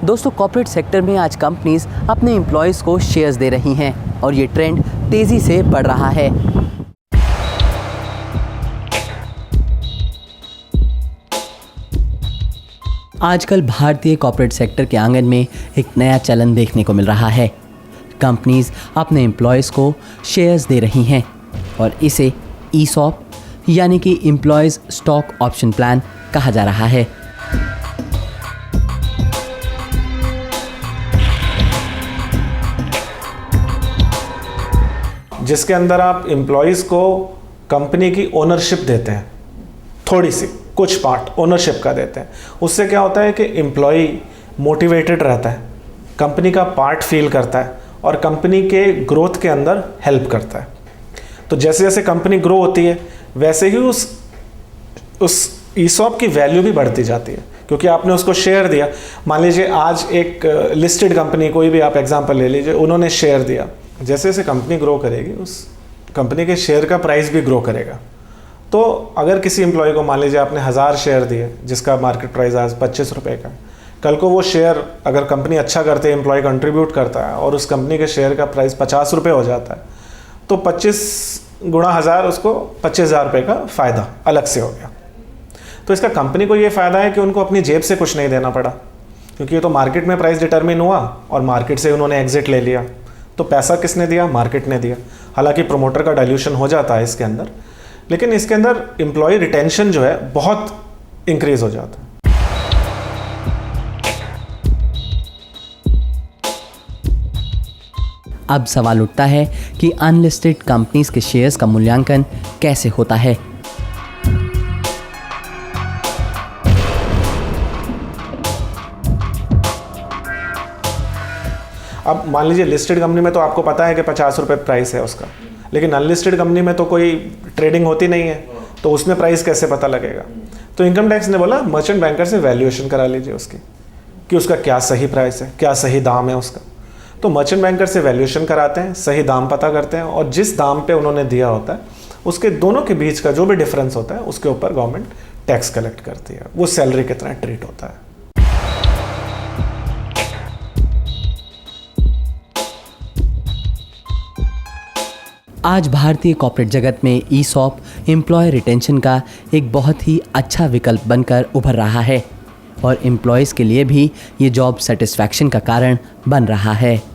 दोस्तों, corporate sector में आज कंपनीज अपने एम्प्लॉयज़ को शेयर्स दे रही हैं और ये ट्रेंड तेज़ी से बढ़ रहा है। आजकल भारतीय कॉर्पोरेट सेक्टर के आंगन में एक नया चलन देखने को मिल रहा है। कंपनीज अपने एम्प्लॉयज़ को शेयर्स दे रही हैं और इसे ईसॉप यानी कि एम्प्लॉयज़ स्टॉक ऑप्शन प्लान कहा जा रहा है। जिसके अंदर आप एम्प्लॉयज़ को कंपनी की ओनरशिप देते हैं, थोड़ी सी कुछ पार्ट ओनरशिप का देते हैं। उससे क्या होता है कि एम्प्लॉय मोटिवेटेड रहता है, कंपनी का पार्ट फील करता है और कंपनी के ग्रोथ के अंदर हेल्प करता है। तो जैसे जैसे कंपनी ग्रो होती है वैसे ही उस ईसॉप की वैल्यू भी बढ़ती जाती है, क्योंकि आपने उसको शेयर दिया। मान लीजिए आज एक लिस्टेड कंपनी, कोई भी आप एग्जांपल ले लीजिए, उन्होंने शेयर दिया। जैसे जैसे कंपनी ग्रो करेगी उस कंपनी के शेयर का प्राइस भी ग्रो करेगा। तो अगर किसी एम्प्लॉय को मान लीजिए आपने 1000 शेयर दिए जिसका मार्केट प्राइस आज 25 रुपये का, कल को वो शेयर अगर कंपनी अच्छा करते है, एम्प्लॉय कंट्रीब्यूट करता है और उस कंपनी के शेयर का प्राइस 50 रुपये हो जाता है, तो 25 गुणा 1000 उसको 25,000 रुपये का फ़ायदा अलग से हो गया। तो इसका कंपनी को ये फ़ायदा है कि उनको अपनी जेब से कुछ नहीं देना पड़ा, क्योंकि ये तो मार्केट में प्राइस डिटरमिन हुआ और मार्केट से उन्होंने एग्जिट ले लिया। तो पैसा किसने दिया? मार्केट ने दिया। हालांकि प्रोमोटर का डाइल्यूशन हो जाता है इसके अंदर, लेकिन इसके अंदर एम्प्लॉय रिटेंशन जो है बहुत इंक्रीज हो जाता है। अब सवाल उठता है कि अनलिस्टेड कंपनीज के शेयर्स का मूल्यांकन कैसे होता है। अब मान लीजिए लिस्टेड कंपनी में तो आपको पता है कि 50 रुपये प्राइस है उसका, लेकिन अनलिस्टेड कंपनी में तो कोई ट्रेडिंग होती नहीं है, तो उसमें प्राइस कैसे पता लगेगा? तो इनकम टैक्स ने बोला मर्चेंट बैंकर से वैल्यूएशन करा लीजिए उसकी, कि उसका क्या सही प्राइस है, क्या सही दाम है उसका। तो मर्चेंट बैंकर से वैल्यूएशन कराते हैं, सही दाम पता करते हैं और जिस दाम पे उन्होंने दिया होता है उसके दोनों के बीच का जो भी डिफरेंस होता है उसके ऊपर गवर्नमेंट टैक्स कलेक्ट करती है। वो सैलरी की तरह ट्रीट होता है। आज भारतीय कॉर्पोरेट जगत में ईसॉप एम्प्लॉय रिटेंशन का एक बहुत ही अच्छा विकल्प बनकर उभर रहा है और एम्प्लॉयज़ के लिए भी ये जॉब सेटिस्फैक्शन का कारण बन रहा है।